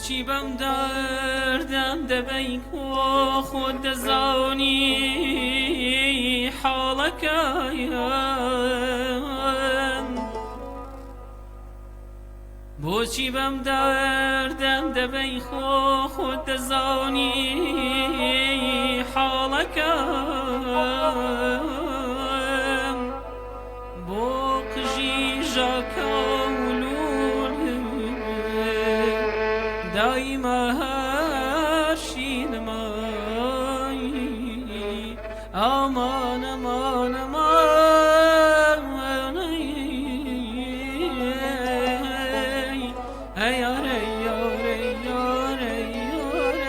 بۆچی بەم دەردەم دەبەی خۆت دەزانی حاڵەکەیان بۆچی بەم دەردەم دەبەی خۆت دەزانی حاڵەکەم بۆ قژی ژاکە دايما هاشينماي امان امان امان اي ياري ياري ياري ياري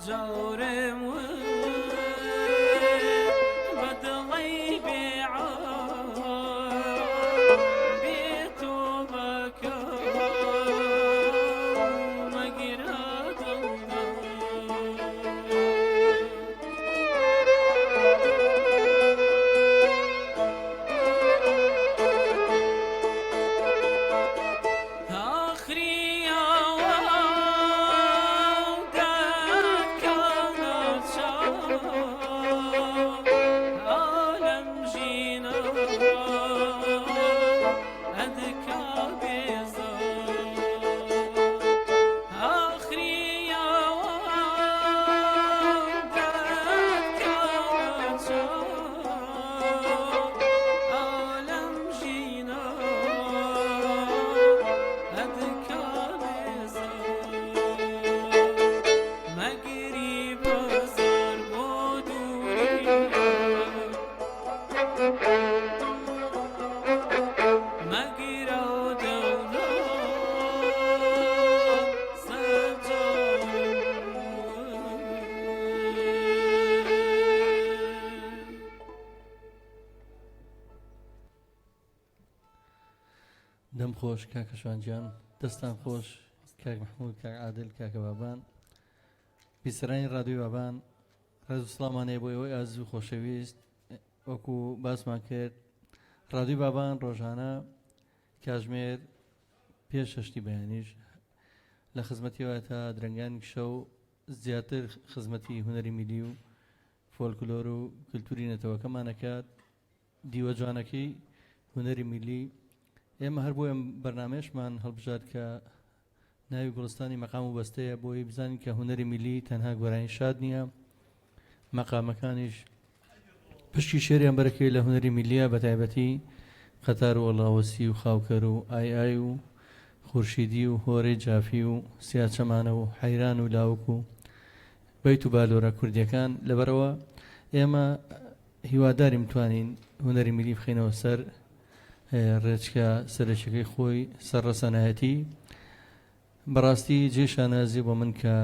جورم بدڵی بێتۆ بەکە مەگیرە دڵدا دەم خۆش کاکە شوانجیان دەستان خۆش کاک محمود کاک عادل کاکە بابان بیسەرانی ڕادیۆی بابان ڕێز و سڵامانەیە بۆ ئێوەی ئازیز و خۆشەویست وەکو باسمان کرد ڕادیۆی بابان ڕۆژانە کاتژمێر پێش 6 بەیانیش لە خزمەتیەوە تا درەنگانی شەو زیاتر خزمەتی هونەری میلی و فۆلکلۆر و کلتوری نەتەوەکەمان دەکات دیوە جوانەکەی هونەری میلی ئێمە هەر بۆ ئەم بەرنامەیەشمان هەڵبژات کە ناوی گوڵستانی مەقام و بەستەیە بۆی بزانین کە هونەری میلی تەنها گۆرانی شاد نییە مەقامەکانیش پشتی شێریان بەرەکەی لە هونەری میلیە بە تایبەتی قەتار و وەڵاوەسی و خاوکەر و ئای و خورشیدی و هۆرەی جافی و سیاچەمانە و حەیران و لاوک و بەیت و بالۆرە کوردیەکان لەبەرەوە ئێمە هیواداری متوانین هونەری میلی بخینەوە سەر ڕێچکە سەرچەکەی خۆی سەرڕەسەنایەتی بەڕاستی جێشانازی بۆ من کە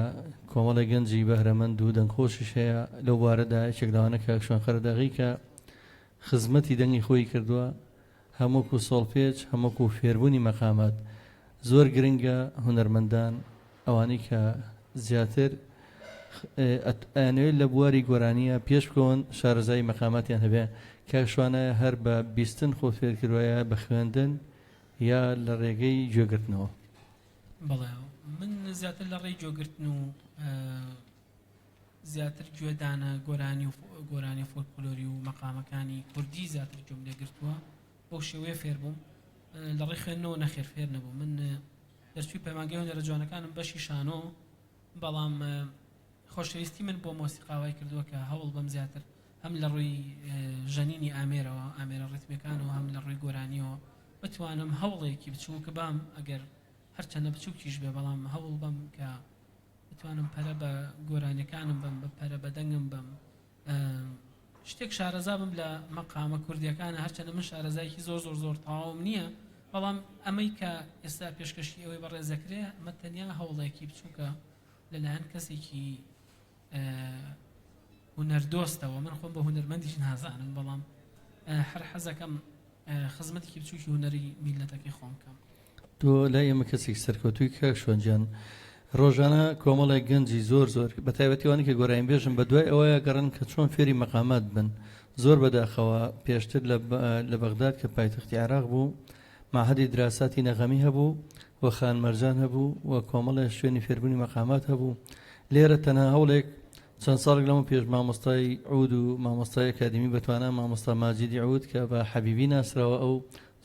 کۆمەڵی گەنجی بەهرەمەند و دەنگخۆشیش هەیە لەو بارەدا یەکێک لەوانە کە شوێنخەردەغی کە خزمەتی دەنگی خۆی کردووە هەمووکو سۆڵپێچ هەمووکو فێربوونی مەقامات زۆر گرنگە هونەرمەندان ئەوانەی کە زیاتر ئەیانەوێت لە بواری گۆرانیە پێش بکەون شارەزای مەقاماتیان هەبێ کاکشوانە هەر بە بیستن خۆ فێرکردوایە بە خوێندن یا لە ڕێگەی گوێگرتنەوە بەڵێ من زیاتر لە ڕێی گوێگرتن و زیاتر گوێدانە گۆرانی فۆلکلۆری و مەقامەکانی کوردی زیاتر گوێم لێگرتووە بۆ شێوەیە فێر بووم لە ڕێی خوێندنەوە نەخێر فێر نەبوو من دەرچووی پەیمانگەی هونەرە جوانەکانم بەشی شانۆ بەڵام خۆشەویستی من بۆ مۆسیقاوای کردووە کە هەوڵ بەم زیاتر هەم لە ڕووی ژەنینی ئامێرەوە ئامێرە ڕێتمەکانەوە هەم لە ڕووی گۆرانیەوە بتوانم هەوڵێکی بچوو کە بام ئەگەر هەرچەندە بچووکیش بێ بەڵام هەوڵ بم کە بتوانم پەرە بە گۆرانیەکانم بم بە پەرە بە دەنگم بم شتێک شارەزا بم لە مەقامە کوردیەکانە هەرچەندە من شارەزایکی زۆر تەواوم نییە بەڵام ئەمەی کە ئێستا پێشکەشی ئەوەی بەڕێزەکرێ ئەمە تەنیا هەوڵێکی بچووکە لەلایەن کەسێکی هونەردۆستەوە من خۆم بە هونەرمەندیش نازانم بەڵام هەر حەزەکەم خزمەتێکی بچووکی هونەری میلەتەکەی خۆم بکەم تۆ لای ئێمە کەسێک سەرکەوتووی کاک شوێنجیان ڕۆژانە کۆمەڵێک گەنجی زۆر بە تایبەتیوانی کە گۆرانی بێژم بە دوای ئەوەیە گەڕن کە چۆن فێری مەقامات بن زۆر بەداخەوە پێشتر لە بەغداد کە پایتەختی عێراق بوو معهەدی دراساتی نەغەمی هەبوو و خان مەرجان هەبوو و کۆمەڵێک شوێنی فێربوونی مەقامات هەبوو لێرە تەنها هەوڵێک چەند ساڵێک لەمە پێش مامۆستای عود و مامۆستای ئەکادمی بەتوانە مامۆستا ماجیدی عود کە بە حەبیبی ناسراوە ئەو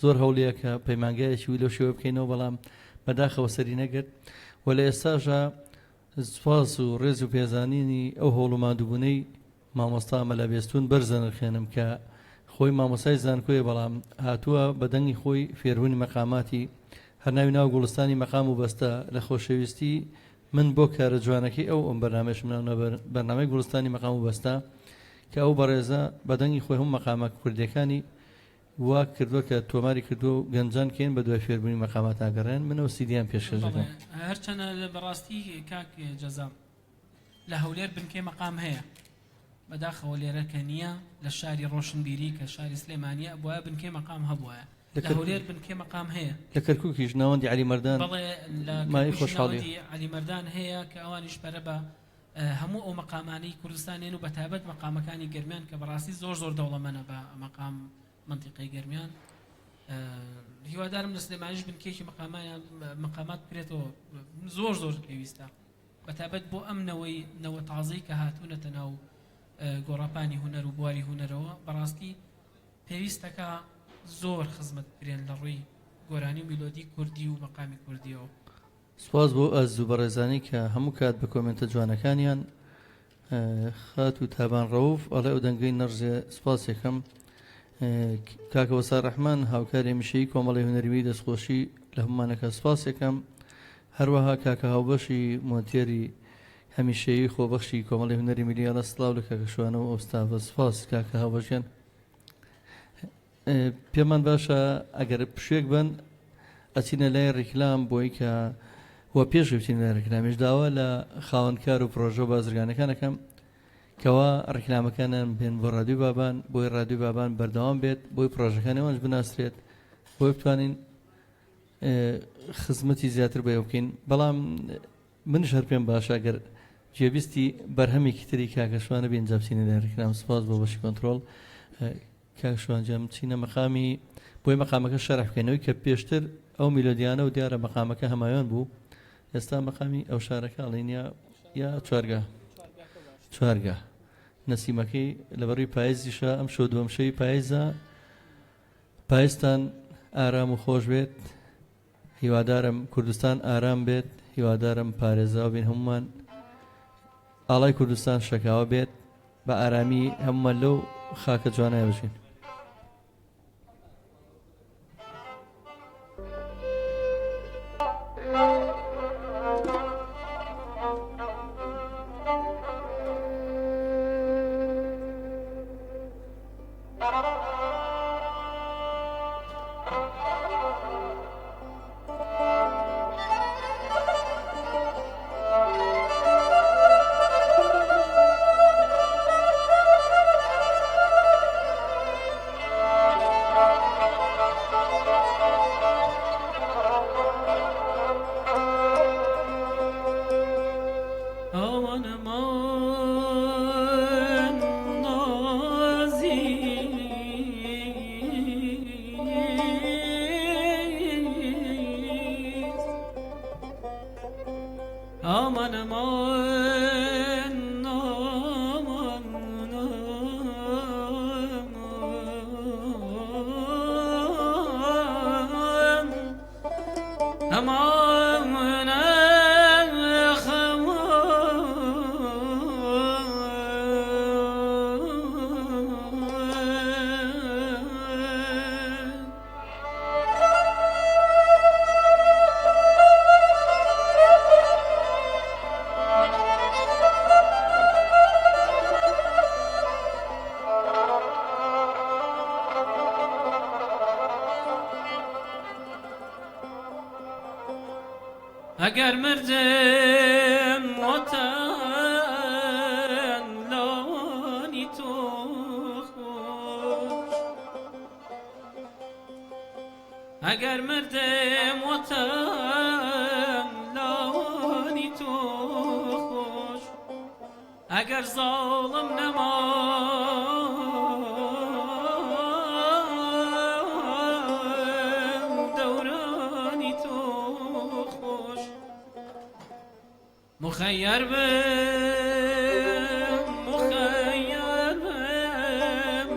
زۆر هەوڵەیە کە پەیمانگایەکی وی لەو شێوە بکەینەوە بەڵام بەداخەوە سەری نەگرت و لە ئێستاژە سوپاس و ڕێز و پێزانینی ئەو هەوڵ و مادووبوونەی مامۆستا مەلابێستون بەرزەنرخێنم کە خۆی مامۆستای زانکۆیە بەڵام هاتووە بە دەنگی خۆی فێربوونی مەقاماتی هەرناوی ناو گوڵستانی مەقام و بەستە لە خۆشەویستی من بۆ کارە جوانەکەی ئەو بەرنامەش مناونە بەرنامەی گوڵستانی مەقام و بەستە کە ئەو بەڕێزە بە دەنگی خۆی هەموو مەقامە کوردیەکانی وا کردووە کە تۆماری کردو و گەنجان کەین بە دوای فێربوونی مەقامات ئاگەڕێن منەوە سیدیان پێشکەش دەکەم هەرچەندە لە بەڕاستی کاک جەزام لە هەولێر بنکەی مەقام هەیە بەداخەوە لێرە کە نییە لە شاری ڕۆشنبیری کە شاری سلێمانیە بووە بنکەی مەقام هەبووە لە هەولێر بنکەی مەقام هەیە لە کەرکووکیش ناوەندی علی مەردان بەڵێ مای لە خۆشحاڵی علی مەردان هەیە کە ئەوانیش بەرە بە هەموو ئەو مەقامانەی کوردستانێن و بەتابەت مەقامەکانی گەرمیان کە بەڕاستی زۆر زۆر دەوڵەمەنە بە مەقام منتیقەی گەرمیان هیوادارم لە سلێمانیش بنکێکی مەقامات بکرێتەوە زۆر زۆر پێویستە بەتابەت بۆ ئەمنەوەی نەوە تازەی کە هاتوونەتە ناو گۆڕاپانی هونەر و بواری هونەرەوە بەڕاستی پێویستەکە زۆر خزمەت بکرێن لە ڕووی گۆرانی و میلۆدی کوردی و مەقامی کوردیەوە. سپاس بۆ ئەز و بەڕێزانی کە هەموو کات بە کۆمنتە جوانەکانیان خات و تابان ڕەوف ئەڵێ ئەو دەنگەی نەڕژێ سپاس یەکەم کاکە وەسار ڕەحمان هاوکاری هەمیشەیی کۆمەڵی هونەریوی دەستخۆشی لە هەمومانەکە سپاس یەکەم هەروەها کاکە هاوبەشی مۆنتێری هەمیشەیی خۆبەخشی کۆمەڵی هونەری میلیاڵە سڵاو لە کاکە شوانەوە ئۆستاڤە سپاس کاکە هاوبەشیان پێمان باشە ئەگەر پشوێک بن ئەچینە لای ڕیکلام بۆی کە وە پێش بچین لای ڕیکلامێش داوا لە خاوەنکار و پرۆژە و بازرگانەکانەکەم کەوا ڕیکلامەکانیان بێن بۆ ڕادیۆ بابان بۆی ڕادیۆ بابان بەردەوام بێت بۆی پرۆژەکانیوانش بناسرێت بۆی بتوانین خزمەتی زیاتر بەیە بکەین بەڵام منش هەر پێم باشە ئەگەر جێبیستی بەرهەمێکی تری کاکەشوانە بێن جا بچینە لای ڕیکلام سپاس بۆ بەشی کۆنتڕۆڵ کاکەشوانجام چینە مەقامی بۆی مەقامەکە شەرح بکەینەوەی کە پێشتر ئەو میلۆدیانە و دیارە مەقامەکە هەمایان بوو ئێستا مەقامی ئەو شارەکە ئەڵێنیا یا چوارگە نەسیمەکەی لەبەڕووی پاییزیشە ئەم شەو دووەمشەی پاییزە پایستان ئارام و خۆش بێت هیوادارم کوردستان ئارام بێت هیوادارم پارێزاو بین هەمومان ئاڵای کوردستان شەکاوە بێت بە ئارامی هەمومان لەو خاکە جوانای بژین ئەگەر مردم وەتەن لەوانی تۆ خۆش ئەگەر مردم وەتەن لەوانی تۆ خۆش ئەگەر زاڵم نەما مخير بم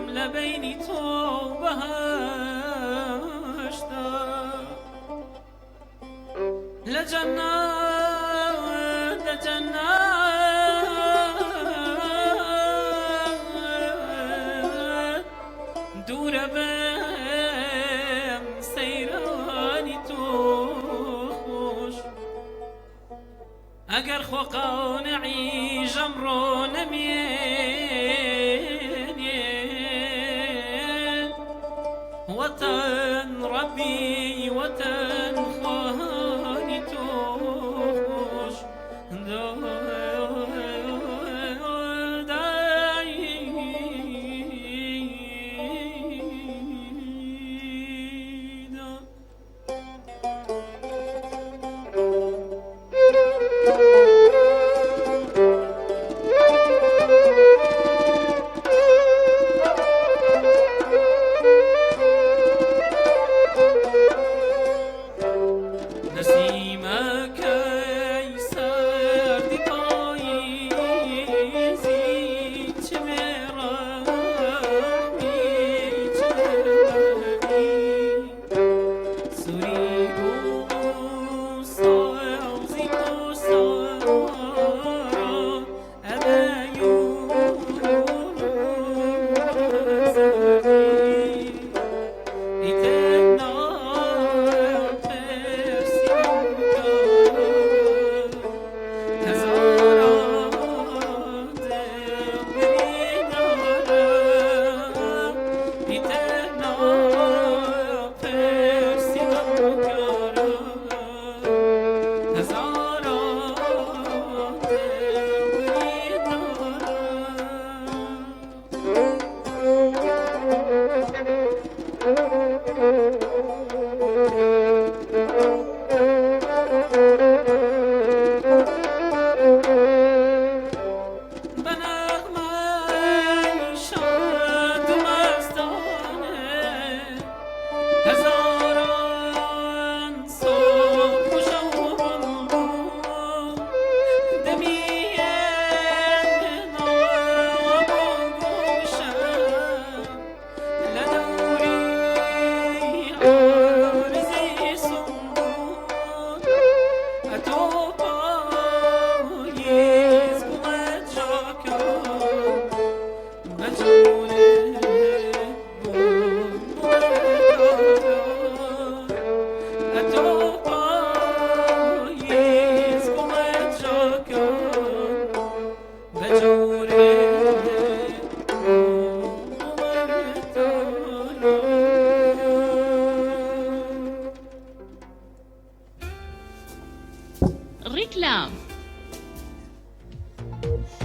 لبيني توبة هشتا لجنة دور بم سيراني توخوش ئەگەر خۆقاونەعی ژەمڕۆ نەمێنێن وەتەن ڕەبی وەتەن خۆهانی تۆ خۆش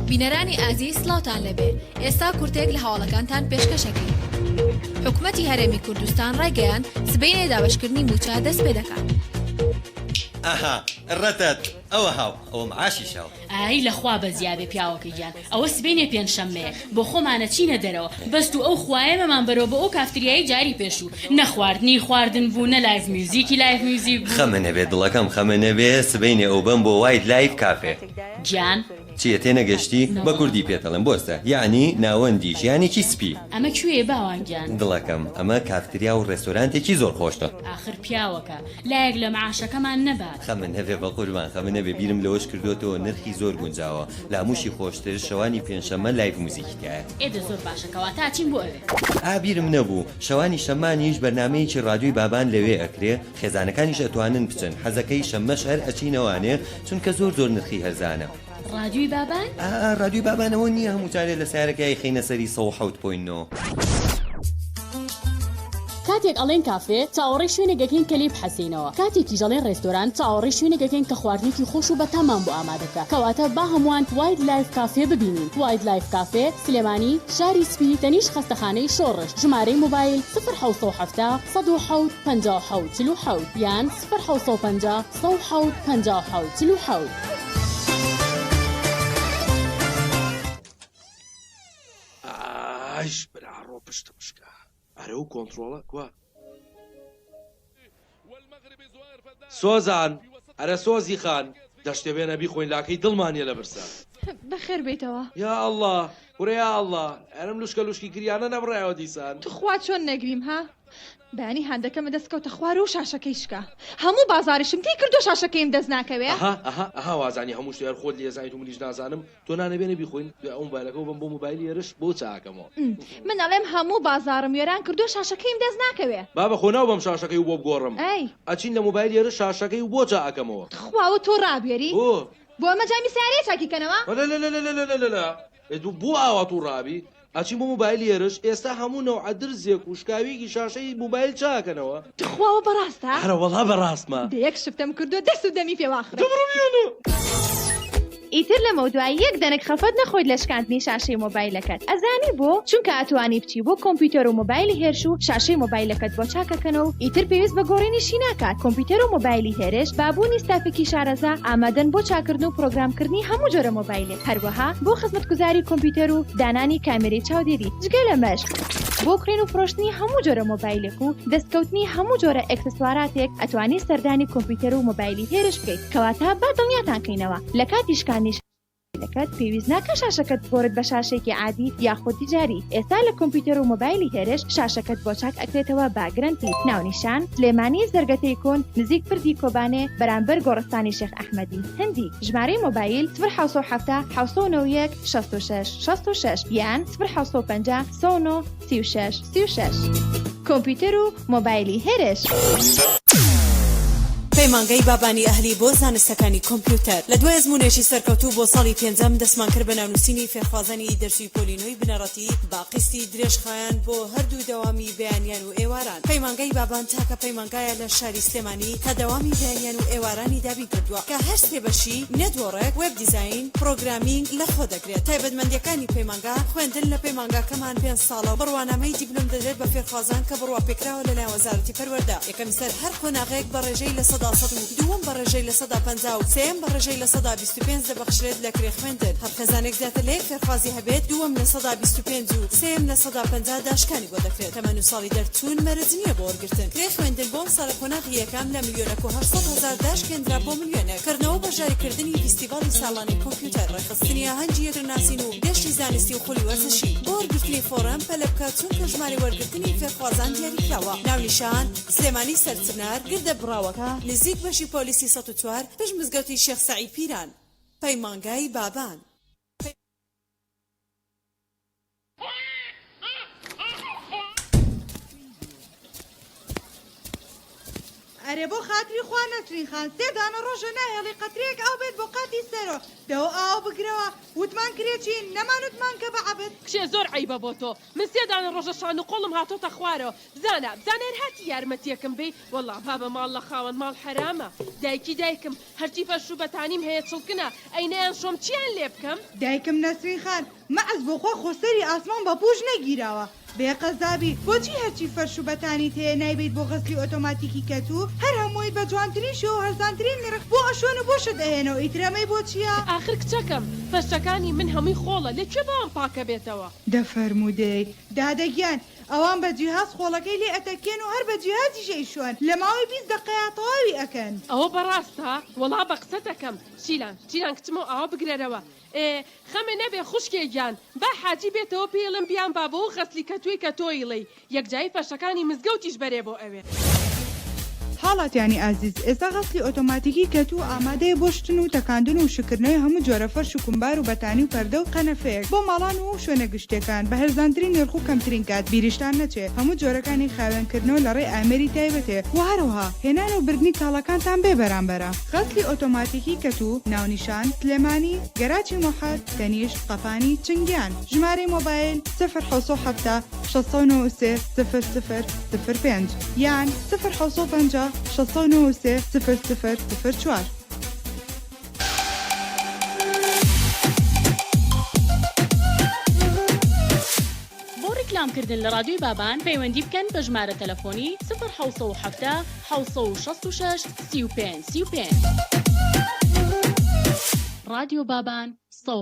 بینەرانی ئازیز سڵاوتان لەبێ ئێستا کورتێک لە هەواڵەکانتان پێشکەشەکەین. حکوومەتی هەرێمی کوردستان ڕێگەیان سبەینێ دابەشکردنی موچە دەست پێ دەکات. ئاها ڕەتت ئەوە هاو ئەوە معاشی شاو ئای لەخوا بە زیابێ پیاوەکە گیان ئەوە سبەینێ پێنجشەممەیە بۆ خۆمانە چینە دەرەوە بەست و ئەو خوایەمەمان بەرەوە بە ئەو کافتریایی جاری پێشوو نەخواردنی خواردن بوو نە لایف میوزیکی لایف میوزیک بوو. خەمە نەبێ دڵەکەم خەمە نەبێ سبەینێ ئەو بم بۆ وایت لایف کافێ. گیان چیە تێنەگەشتی بە کوردی پێتەڵم بۆستە یعنی ناوەندی ژیانێکی سپی. ئەمە کوێ باوانگیان دڵەکەم ئەمە کافتریا و ڕێستۆرانتێکی زۆر خۆشتە. ئاخر پیاوەکە لایەک لە معاشەکەمان نەبات. خەمە نەبێ بە قوربان خەمە نەبێ بیرم لەوەش کردوتەوە نرخی زۆر گونجاوە لاموشی خۆشتر شەوانی پێنجشەممە لایف موزیکیتایە. ئێدە زۆر باشەکەوە تا چین بۆ ئەوێ ئابیرم نەبوو شەوانی شەمانیش بەرنمەیەکی ڕادیۆی بابان لەوێ ئەکرێ خێزانەکانیش ئەتوانن بچن حەزەکەی شەممەش هەر ئەچینەوانێ چونکە زۆر نرخی هەرزانە. ڕادیۆی بابان؟ ڕادیۆی بابانەوە نییە هەموو جارێ لە سیارەکەی خینە سەری 107.9. کاتێک ئەڵێن کافێ چاوەڕێی شوێنێکەکەین کە لێ بحەسینەوە کاتێکی ژەڵێن ڕێستۆران چاوەڕێی شوێنێکەکەین کە خواردنێکی خۆش و بەتامان بۆ ئامادەکە کەواتە با هەمووان وایلد لایف کافێ ببینین. وایلد لایف کافێ سلێمانی شاری سپی تەنیش خەستەخانەی شۆڕش ژمارەی موبایل 0770 107 57 47 یان 0750 107 57 47. ئایش برا ڕۆ پشتە پشکە ئەرە و کۆنتترۆڵە کووە سۆزان ئەرە سۆزی خان دەشتێ بێنە بیخۆین لاکەی دڵمانیە لە برسە بەخێر بیتەوە یا ئەڵڵا وڕیا ئەڵڵا ئەرم لوشکە لوشکی گریانە نەبڕایەوە دیسان توخوا چۆن نەگریم ها بەینی هەندەکەمە دەستکەوتە خوار و شاشەکەی شکا هەموو بازاریشم تی کردو شاشەکەیم دەست ناکەوێ ئەها وازانی هەموو شتێر خۆت لێزانیت و منیش نازانم تۆ نانەبێنە بیخۆین ئەو مۆبایلەکە بم بۆ مۆبایلی هێرش بۆ چاکەمەوە من ئەڵێم هەموو بازارم وێران کردو شاشەکەیم دەست ناکەوێ با بە خۆناو بەم شاشەکەی و بۆ بگۆڕم ئەچین لە مۆبایل هێرش شاشەکەی و بۆ چاکەمەوە خواوە تۆ ڕابێری بۆ ئەمە جامی سیارەیە چاکیکەنەوە بۆ ئاوا تو ڕابی ئەچی بۆ مۆبایل هێرش ئێستا هەموو نەوع درزێک و شکاویکی شاشەی مۆبایل چاکەنەوە تخواوە بەڕاستە هەرە وەڵا بەڕاستمە یەک شفتم کردو دەست و دەمی پێواخرە ئیتر لە مەودوای یەک دەنێک خەفەت نەخۆیت لە شکاندنی شاشەی مۆبایلەکەت ئەزانی بۆ چونکە ئەتوانی بچی بۆ کۆمپیوتەر و مۆبایلی هێرش و شاشەی مۆبایلەکەت بۆ چاکەکەنەوە و ئیتر پێویست بە گۆڕینیشی ناکات کۆمپیوتەر و مۆبایلی هێرش بابوونی ستافێکی شارەزا ئامادەن بۆ چاکردن و پرۆگرامکردنی هەموو جۆرە مۆبایلێک هەروەها بۆ خزمەتگوزاری کۆمپیوتەر و دانانی کامێرەی چاودێری جگە لە مەش بۆ کڕین و فرۆشتنی هەموو جۆرە مۆبایلێک و دەستکەوتنی هەموو جۆرە ئەکسسواراتێک ئەتوانی سەردانی کۆمپیوتەر و مۆبایلی هێرش بکەیت کەواتە با دڵنیاتان کەینەوە لە کاتی شکاندنی لەکات پێویست ناکە شاشەکەت بۆرت بە شاشێکی عادی یاخود تیجاری ئێستا لە کۆمپیوتەر و مۆبایلی هێرش شاشەکەت بۆ چاک ئەکرێتەوە باگرنتی ناونیشان سلێمانی زەرگەتەی کۆن نزیک پردی کۆبانێ بەرامبەر گۆڕستانی شێخ ئەحمەدی هەندی ژمارەی مۆبایل 0770 791 66 66 یان 0750 109 36 36 کۆمپیوتەر و مۆبایلی هێرش پەیمانگەی بابانی ئەهلی بۆ زانستەکانی کۆمپیوتەر لە دوای ئەزمونێکی سەرکەوتوو بۆ ساڵی پێنجەم دەستمان کرد بە ناونووسینی فێرخوازانی دەرسوی پۆلینۆی بنەڕەتی با قستی درێژخایەن بۆ هەردوو دەوامی بەیانیان و ئێواران پەیمانگەی بابان تاکە پەیمانگایە لە شاری سلێمانی تا دەوامی بەیانیان و ئێوارانی دابین کردووە کە هەر سێ بەشی نێتوۆڕێک وێب دیزاین پرۆگرامینگ لە خۆ دەگرێت تایبەتمەندیەکانی پەیمانگا خوێندن لە پەیمانگاکەمان 5 ساڵە بڕوانامەی دیپلۆم دەدرێت بە فێرخوازان کە بڕوا پێکراوە لەلایەن وەزارەتی پەروەردە یەکەم سەر هەر کۆناغێک بە ڕێژەی لە 100 دووەم بە ڕێژەی لە 150 و سێم بە ڕێژەی لە 125 دەبەخشرێت لە کرێ خوێندن هەر خێزانێک زیاتر لە یەک فێرخوازی هەبێت دووەم لە 125 و سێم لە 150 داشکانی بۆ دەکرێت تەمەن و ساڵی دەرچوون مەرج نییە بۆ وەرگرتن کرێ خوێندن بۆم ساڵە کۆناغی یەکەم لە 1,800,000 داشکێنرا بۆ ملیۆنێک کردنەوە بەژاریکردنی فیستیڤاڵی ساڵانی کۆمپیوتەر ڕێخستنی ئاهەنگی یەکترناسین و گەشتی زانستی و خولی وەرزشی بۆ وەرگرتنی فۆرەم پەلە بکات چونکە ژمارە وەرگرتنی فێرخوازان دیاریکراوە ناونیشان سلێمانی سەرچنار گردە بڕاوەکە نزیک بەشی پۆلیسی 104 پێش مزگەوتی شێخ سەعید پیران پەیمانگای بابان ئەرێ بۆ خاتری خوا نەترین خان سێ دانە ڕۆژە ناهێڵی قەترێک ئاو بێت بۆ قاتی سەرۆ دەوە ئاو بگرەوە وتمان کرێکی نەمان وتمان کە بە عەبد کشێ زۆر عیبە بۆ تۆ من سێ دانە ڕۆژە شان و قۆڵم هاتۆتە خوارەوە بزانە هاتی یارمەتیەکەم بێ وەڵا بابە ماڵ لە خاوەن ماڵ حرامە دایکم هەرچی فەرش و بەتانیم هەیە چڵکنە ئەینەیان شۆم چیان لێ بکەم دایکم نەسرین خان مەعز بۆ خۆ خۆسەری ئاسمان بە پوش نەگیراوە بێقەزابی بۆچی هەرچی فەرش و بەتانی تەیە نایبێت بۆ غەسلی ئۆتۆماتیکی کەتوو هەر هەمووی بە جوانترین شێوە و هەرزانترین نرخ بۆ ئەشۆن و بۆشت ئەهێنەوە ئیترەمەی بۆ چییە؟ ئاخر کچەکەم فەرشەکانی من هەمووی خۆڵە لەکوێ بەوان پاکە بێتەوە دەفەرمودەی دادەگیان ئەوان بە جیهاز خۆڵەکەی لێ ئەتەکێن و هەر بە جیهازی شەیشۆن لە ماوەی 20 دقەیە تەواوی ئەکەن ئەوە بەڕاستە وەڵا بە قسەتەکەم چیلان کچمە ئاوا بگرێرەوە خەمە نەبێ خوشکێ گیان با حاجی بێتەوە پێڵم بیان بابە و غەسلی کەتووی کە تۆیڵی یەکجایی فەرشەکانی مزگەوتیش بەرێ بۆ ئەوێ حاڵاتیانی ئازیز ئێستا غەسلی ئۆتۆماتیکی کەتوو ئامادەیە بۆ شتن و تەکاندن و شکردنەوەی هەموو جۆرە فەرش و کومبار و بەتانی و پەردە و قەنەفەیەک بۆ ماڵان و شوێنە گشتەکان بە هەرزانترین نرخ و کەمترین کات بیریشتان نەچێ هەموو جۆرەکانی خاوێنکردنەوە لە ڕێی ئامێری تایبەتێ و هەروەها هێنان و بردننی کاڵەکانتان بێ بەرامبەرە غەسلی ئۆتۆماتیکی کەتوو ناونیشان سلێمانی گەراجی مۆحەد تەنیشت قەپانی چنگیان ژمارەی مۆبایل 0 693 0005 یان 0 650 0004 بۆ ڕیکلامکردن لە رادیۆی بابان پەیوەندی بکەن بە ژمارە تەلەفۆنی 0 766 35 رادیۆ بابان 100.9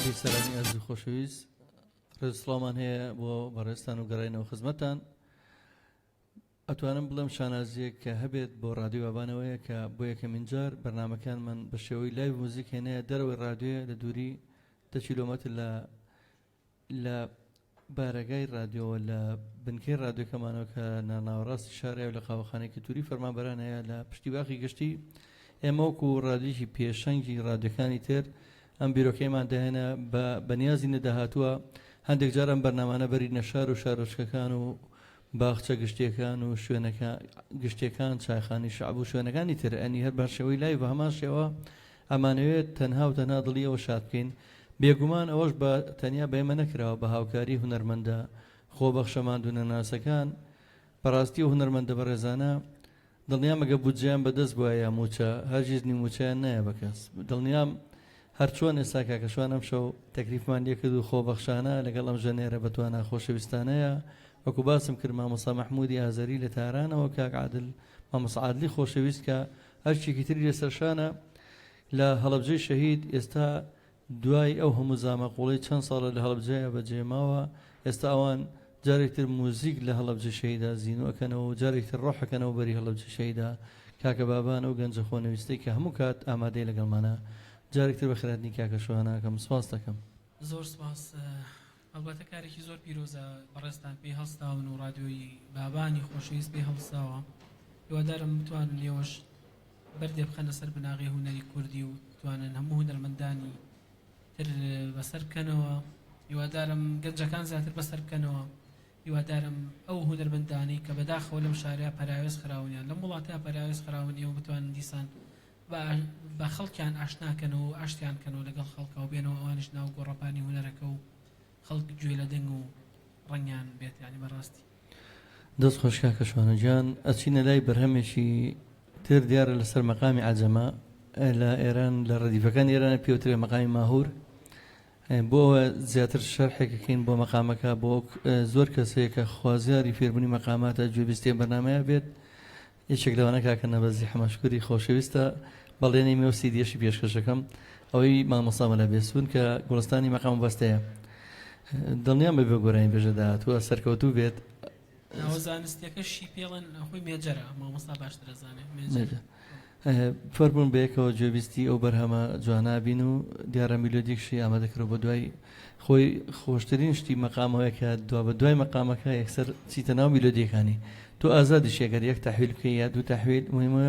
بیسەرانی ئەزی خۆشەویست ڕێزسڵامان هەیە بۆ بەڕێستان و گەڕینەوە خزمەتان ئەتوانم بڵم شانازیەک کە هەبێت بۆ رادیۆ بابانەوەیە کە بۆ یەکەمین جار بەرنامەکانمان بە شێوەی لایڤ موزیک هێنەیە دەرەوەی رادیۆ لە دووری 10 کیلۆمەتر لە بارەگای رادیۆوە لە بنکەی رادیۆکەمانەوە کە ناوەڕاستی شارەیە و لە قاوەخانێکی تووری فەرمانبەران هەیە لە پشتی باخی گشتی ئێمە وەکو ڕادیۆکی پێشەنگی رادیۆکانی تر ئەم بیرۆکەیمان دەهێنە بە نیازی نەداهاتووە هەندێک جار ئەم بەرنامانە بەرینە شار و شارۆچکەکان و باخچە گشتیەکان و شوێنەکە گشتیەکان چایخانی شعب و شوێنەکانی تر ئەنی هەر باشەوەی لای بە هەمان شێوە ئەمانەوێت تەنها و تەنها دڵی ئەوە شاد بکەین بێگومان ئەوەش بە تەنیا بەێمە نەکراوە بە هاوکاری هونەرمەندە خۆبەخشەماندونە ناسەکان بەڕاستی و هونەرمەندە بەڕێزانە دڵنیام ئەگە بودجیان بەدەست بووە یا موچە هەرگیز موچیان نایە بە کەس دڵنیام هەر چۆن ئێستا کاکەشوان ئەم شەو تەکلیفمان لێ کرد و خۆبەخشانە لەگەڵ ئەم ژەنێرە بەتوانە خۆشەویستانەیە وەکو باسم کرد مامۆستا مەحموودی ئازەری لە تارانەوە کاک عادل مامۆستا عادلی خۆشەویست کە هەرچێکی تری لەسەرشانە لە هەڵەبجەی شەهید ئێستا دوای ئەو هەموو زامەقوڵەی چەند ساڵە لە هەڵەبجەیە بەجێماوە ئێستا ئەوان جارێکتر موزیک لە هەڵەبجە شەهیدا زینوەکەنەوە و جارێکتر ڕۆحەکەنەوە بەری هەڵەبجە شەهیدا کاکە بابان و گەنجە خۆنەویستەی کە هەموو کات ئامادەی لەگەڵمانە جارێکتر بە خێراتنی کاکەشوانەکەم سپاس دەکەم زۆر سپاس ئەلبەتە کارێکی زۆر پیرۆزە بەڕێستان پێی هەڵستاون و رادیۆی بابانی خۆشەویست پێی هەڵستاوە هیوادارم بتوانن لێوەش بەردێ بخەنە سەر بناغی هونەری کوردی و بتوانن هەموو هونەرمەندانی تر بەسەر بکەنەوە هیوادارم گەنجەکان زیاتر بەسەر بکەنەوە هیوادارم ئەو هونەرمەندانی کە بەداخەوە لەم شارەیە پەراوێز خراونیان لەم وڵاتەیە پەراوێز خراونیە و بتوانن دیسان بە خەڵکیان ئاشناکەنەوە و ئاشتیان کەنەوە لەگەڵ خەڵکە و بێنەوە ئەوانش ناو گۆڕەپانی هونەرەکە و خەڵک گوێ لە دەنگ و ڕەنگیان بێت ینی بەڕاستی دەست خۆش کاکەشوانە گیان ئەچینە لای بەرهەمێکی تر دیارە لەسەر مەقامی عەجەمە لە ئێران لە ڕەدیفەکان ئێرانە پێوترێ مەقامی ماهور بۆ زیاتر شەرحێکەکەین بۆ مەقامەکە بۆ زۆر کەسەیە کە خوازیاری فێربوونی مەقاماتە گوێبیستێ بەرنامەیە بێت یەکێک لەوانە کاکە نەبەزی حەماشکوری خۆشەویستە بەڵێنی مێ و سیدیەشی پێشکەشەکەم ئەوەی مامۆستا مەلا بێسوون کە گوڵستانی مەقام بەستەیە دڵنیام بە گۆرانی بێژە داهاتووە سەرکەوتوو بێت ئەوە زانستیەکەشی پێڵێن خۆی مێجەرە مامۆستا باشتر دەزانێت فەربوون بەیەکەوە جێویستی ئەو بەرهەمە جوانابین و دیارە میلۆدیکشی ئامادەکرەوە بۆ دوای خۆی خۆشترین شتی مەقامەوەی کە دوا بە دوای مەقامەکە یەکسەر چیتە ناو میلۆدیەکانی تۆ ئازادی شێگەر یەک تەحویل بکەی یا دوو تەحویل مهمە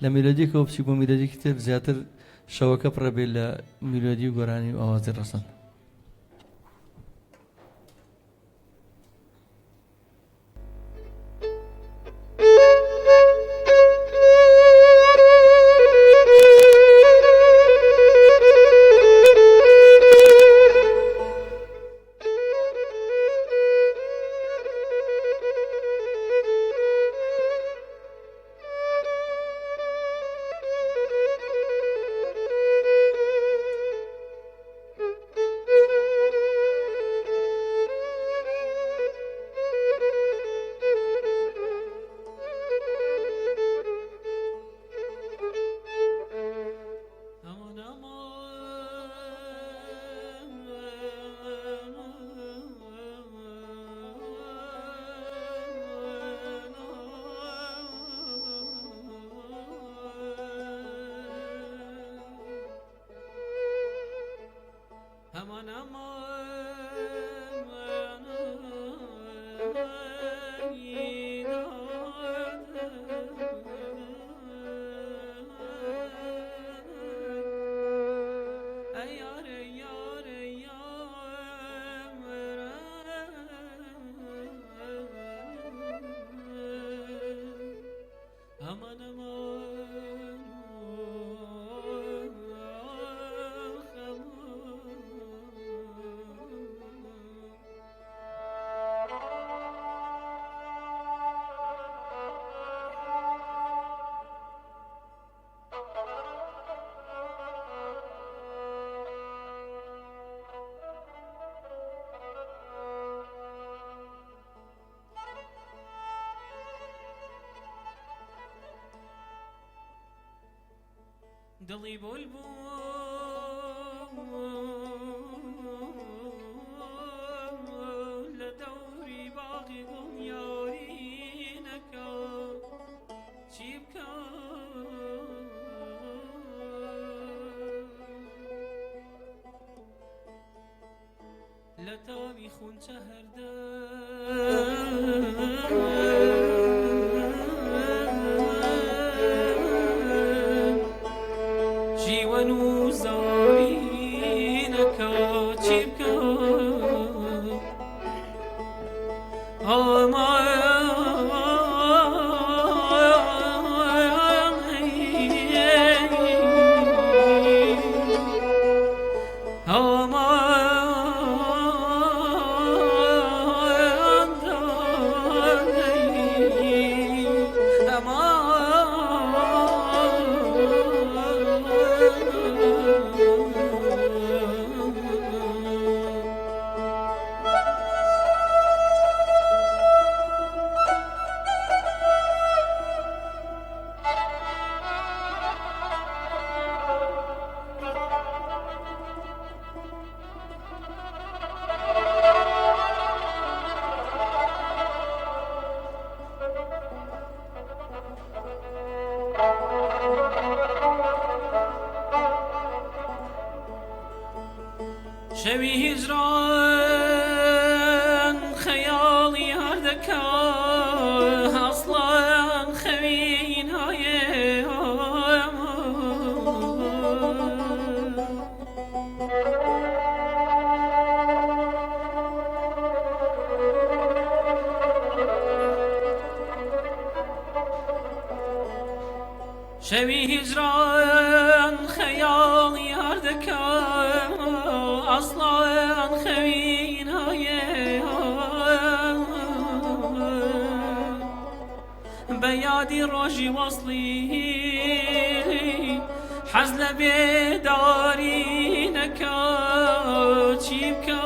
لە میلۆدیکەوە بچی بۆ میلۆدیکی تر زیاتر شەوەکە پڕەبێت لە میلۆدی و گۆرانی و ئاوازی ڕەسەن aman aman aman aman دڵی بولبول لە دەوری باغی دڵیارینەکە چی بکە لە تاوی خونچە هەردە جیوەن و زارینەکە چی بکە شەوی هیجران خەیاڵی هەردەکە ئەسڵان خەوین هەیە شەوی هیجران خەیاڵی هەردەکە ئەسڵان خەوین هەیە بە یادی ڕۆژی وەسڵی حەز لە بێدارینەکە چی بکە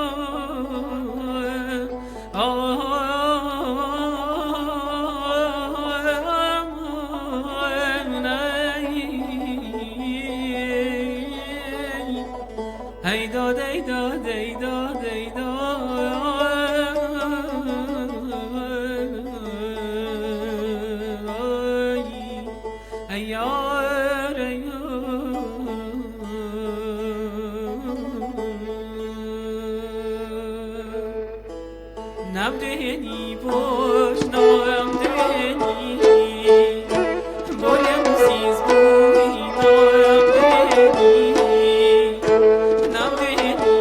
هەیدا دەیدا دەیدا دەیدا ئەیار نامدێنی بۆش نامدێنی بۆ لێم زیز بووی نامدێنی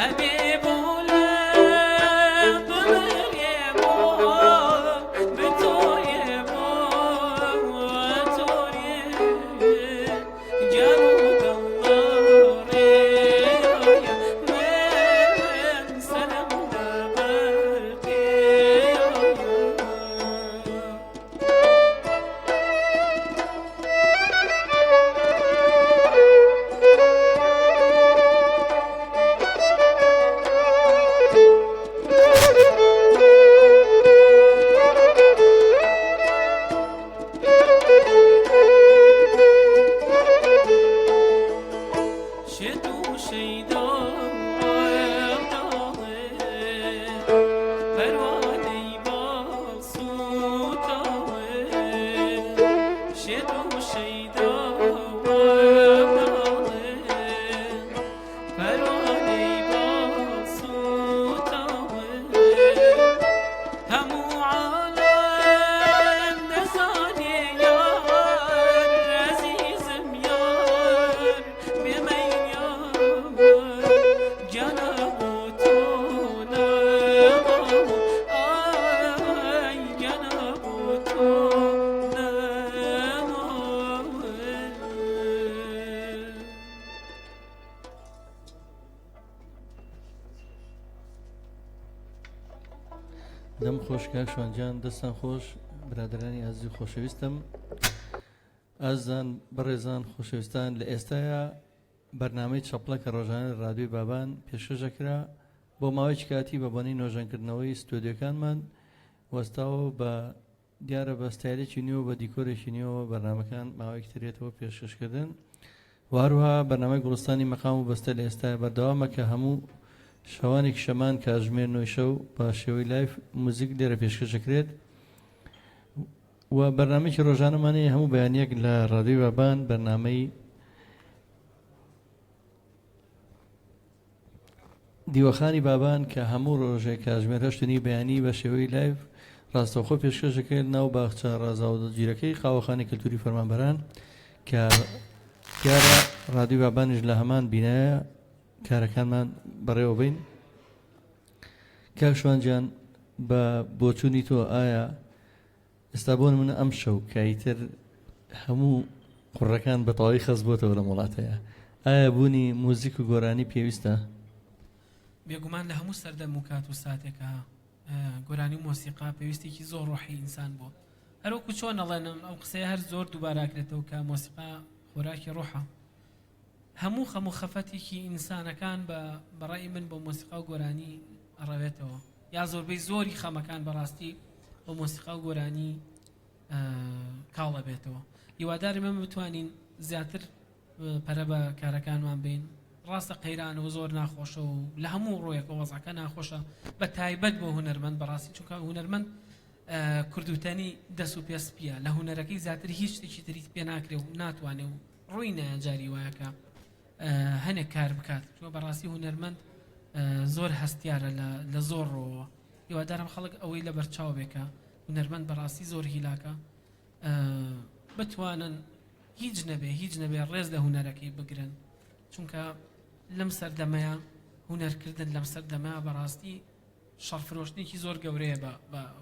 حبيب ولا بمريم بتوري بتوري جارو قمري من سلام بركي شتو شيدا پروانه با صوتا شتو شیدا پروانه با صوتا همو عالم نزانی یار عزیزم یار بمین یار جناب تو نمام آی جناب تو نمام دەم خۆش کاک شوانجان دەستان خۆش برادرانی ئازیز و خۆشەویستم ئازان بەڕێزان خۆشەویستان لە ئێستاە بەرنامەی چەپڵە کە ڕۆژانە ڕادیۆی بابان پێشکەشەکرا بۆ ماوەیەکی کاتی بە بۆنەی نۆژەنکردنەوەی ستۆدیۆکانمان وەستاوە بە دیارە بە ستایلێکی نوێ و بە دیکۆرێکی نوێەوە بەرنامەکان ماوەیەکی ترێتەوە پێشکەشکردن وهروها بەرنامەی گوڵستانی مەقام و بەستە لە ئێستا بەردەوامە کە هەموو شەوانێکی شەمان کاتژمێر 9 شەو بە شێوەی لایف موزیک لێرە پێشکەشەکرێت و بەرنامەیەکی ڕۆژانەمانەیە هەموو بەیانیەک لە ڕادیۆی بابان بەرنامەی دیوەخانی بابان کە هەموو ڕۆژێک کاتژمێر 8 بەیانی بە شێوەی لایف ڕاستەوخۆ پێشکەشەکرێت ناو باخچە ڕازاوجیرەکەی قاوەخانی کەلتوری فەرمانبەران کە دیارە ڕادیۆی بابانیش لە هەمان بینایە کارەکانمان بەڕێوە بین کاک شوانجان بە بۆچوونی تۆ ئایا ئێستا بۆن منە ئەم شەو کایتر هەموو قوڕەکان بە تەواوی خەز بۆتەوە لە وڵاتەیە ئایا بوونی موزیک و گۆرانی پێویستە؟ بێگومان لە هەموو سەردەم و کات و ساتێکە گۆرانی و مۆسیقا پێویستێکی زۆر ڕۆحی ئینسان بۆ هەروەکو چۆن ئەڵێنم ئەو قسەیە هەر زۆر دووباراکرێتەوە کە مۆسیقا خۆراکی ڕۆحە هەموو خەفەتێکی ئینسانەکان بەڕای من بۆ مۆسیقا و گۆرانی ئەڕەوێتەوە یا زۆربەی زۆری خەمەکان بەڕاستی بۆ مۆسیقا و گۆرانی کاڵە بێتەوە هیواداری من بتوانین زیاتر پەرە بە کارەکانمان بین ڕاستە قەیرانەوە زۆر ناخۆشە و لە هەموو ڕۆیەکە وەزعەکە ناخۆشە بە تایبەت بۆ هونەرمەند بەڕاستی چونکە هونەرمەند کردوتەنی دەست و پێسپیە لە هونەرەکەی زیاتر هیچ شتێکی تریت پێ ناکرێ و ناتوانێ و ڕووی نایە جاری وایەکە هەنێک کار بکات چونکە بەڕاستی هونەرمەند زۆر هەستیارە لە زۆر ڕۆوە هیوادارم خەڵک ئەوەی لە بەرچاو بێکە هونەرمەند بەڕاستی زۆر هیلاکە بتوانن هیچ نەبێ ڕێز لە هونەرەکەی بگرن چونکە لەم سەردەمەیە هونەرکردن لەم سەردەمەیە بەڕاستی شەڕفرۆشتێکی زۆر گەورەیە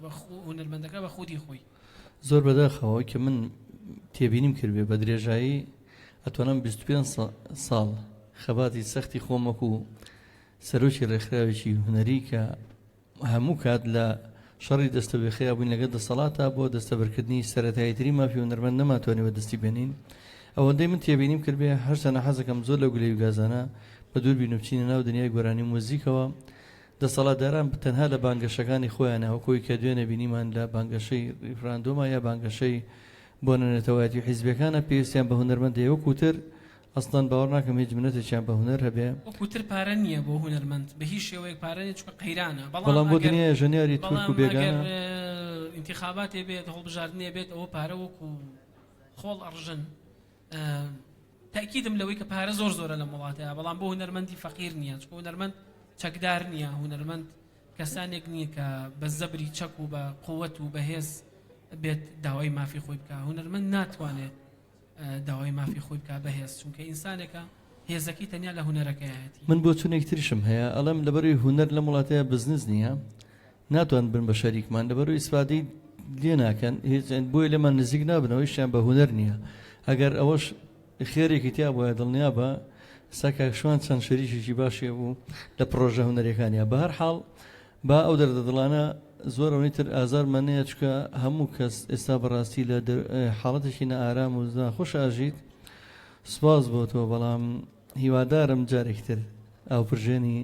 بە هونەرمەندەکە بە خودی خۆی زۆر بەداخەوە کە من تێبینیم کردبێ بە درێژایی ئەتوانم 25 ساڵ خەباتی سەختی خۆمەکو سەرۆکی ڕێکخراوێکی هونەری کە هەموو کات لە شەڕی دەستە بێخەیە بووین لەگەڵ دەسەڵاتە بۆ دەستەبەرکردنی سەرەتاییتری مافی هونەرمەند نەماتوانێت بە دەستی بێنین ئەوەندەی من تێبینیم کردبێ هەرچەنە حەزەکەم زۆر لە گولەی و گازانە بە دووربین و بچینە ناو دنیای گۆرانی موزیکەوە دەسەڵاتداران تەنها لە بانگەشەکانی خۆیان هەوکۆی کە دوێنە بینیمان لە بانگەشەی ریفراندۆمە یا بانگەشەی بۆ نەنێتەوەیەتی حیزبەکانە پێویستیان بە هونەرمەندەیە وەکوتر ئەسڵان باوەڕ ناکەم هیچ منەتێکیان بە هونەر هەبێ وەکوتر پارە نییە بۆ هونەرمەند بە هیچ شێوەیەک پارە نیە چونکە قەیرانە بەڵام بۆ دنیای ژەنیاری تورک و بێگانە ئینتیخاباتێ بێت هەڵبژاردنێ بێت ئەوە پارە وەکو خۆڵ ئەڕژن تاکیدم لەوەی کە پارە زۆر زۆرە لە وڵاتەیە بەڵام بۆ هونەرمەندی فەقیر نییە چونکە هونەرمەند چەکدار نییە هونەرمەند کەسانێک نییە کە بە زەبری چەک و بە قووەت و بەهێز بێت داوای مافی خۆی بکە هونەرمەند ناتوانێت داوای مافی خۆی بکە بەهێز چونکە ئینسانێکە هێزەکەی تەنیا لە هونەرەکەیەتی من بۆ چونێک تریشم هەیە ئەڵم لەبەروی هونەر لە وڵاتەیە بزنس نییە ناتوان بن بە شەریکمان لەبەروی ئیسپادەی لێ ناکەن هیچ بۆی لەمان نزیک نابنەوەیشیان بە هونەر نییە ئەگەر ئەوەش خێرێکی تیا بۆە دڵنیا بە ساکشوان چەند شەریکێکی باشێ بوو لە پرۆژە هونەرەکانیە بە هەر حاڵ با ئەو دەردەدڵانە زۆر ئەوەی تر ئازارمانەیە چکە هەموو کەس ئێستا بەڕاستی لە حاڵەتێکی نەئارام و خۆش ئاژیت سپاس بۆ تۆ بەڵام هیوادارم جارێکتر ئەو پرژێنی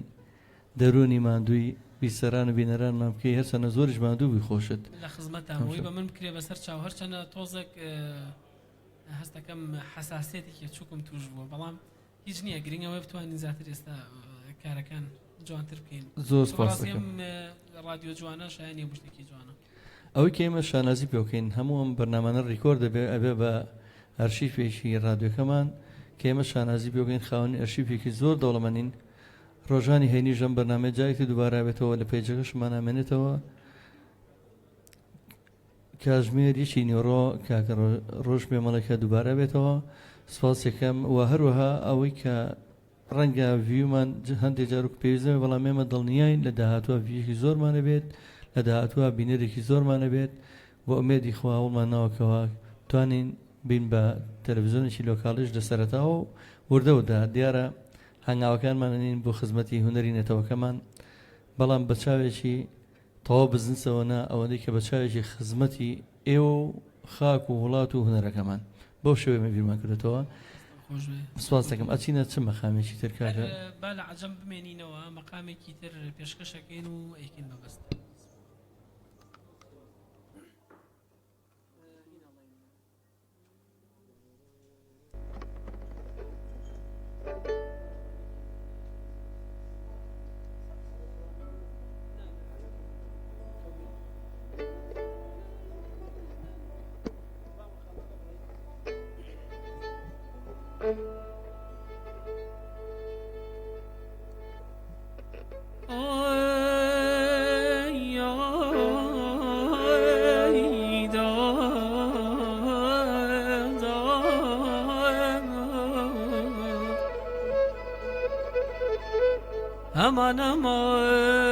دەرونی ماندووی بیسەران و بینەرانمان بکەی هەرچەنە زۆریش ماندوو بیخۆشت لە خزمەتەوەی بە من بکرێ بەسەر چاو هەرچەنە تۆزێک هەستەکەم حساسێتێکی چووکم توش بووە بەڵام هیچ نییە گرنگەوەی بتوانین زیاتر ئێستا کارەکان جوانتر بکەین زۆر سپاس دەکەم رادیۆ جوانە شایانی بۆ شتێکی جوانە ئەوەی کە ئێمە شانازی پێ بکەین هەموو ئەم بەرنامانە ڕیکۆرد ئەبێ بە ئەرشیفێکی رادیۆکەمان کە ئێمە شانازی پێ بکەین خاوەنی ئەرشیفێکی زۆر دەوڵەمەندین ڕۆژانی هەینی ژەم بەرنامە جایەکی دووبارە بێتەوە لە پێیجەکەشمان ئامێنێتەوە کاژمێر یەکی نیۆڕۆ کاکە ڕۆژ پێمەڵێکە دووبارە بێتەوە سپاس یەکەم و هەروەها ئەوەی کە ڕەنگە ڤیومان هەندێک جارێک پێویستە بەڵام ئێمە دڵنیاین لە داهاتووە ڤیویەکی زۆرمانە بێت لە داهاتووە بینەرێکی زۆرمانە بێت بۆ ئومێدی خوا هەوڵمان ناوەکەوە توانین بین بە تەلەڤیزیۆنێکی لۆکاڵیش لە سەرەتاوە و وردەوەدا دیارە هەنگاوەکانمانین بۆ خزمەتی هونەری نێتەوەکەمان بەڵام بە چاوێکی تەواو بزنسەوەنا ئەوەندەی کە بە چاوێکی خزمەتی ئێوە و خاک و وڵات و هونەرەکەمان بۆ شێوەیە بیرمان کردێتەوە سپاس دەکەم ئەچینە چ مەقامێکی تر کاکە با لە عەجەم بمێنینەوە مەقامێکی تر پێشکەشەکەین و ئەیکەین بەبەست aman aman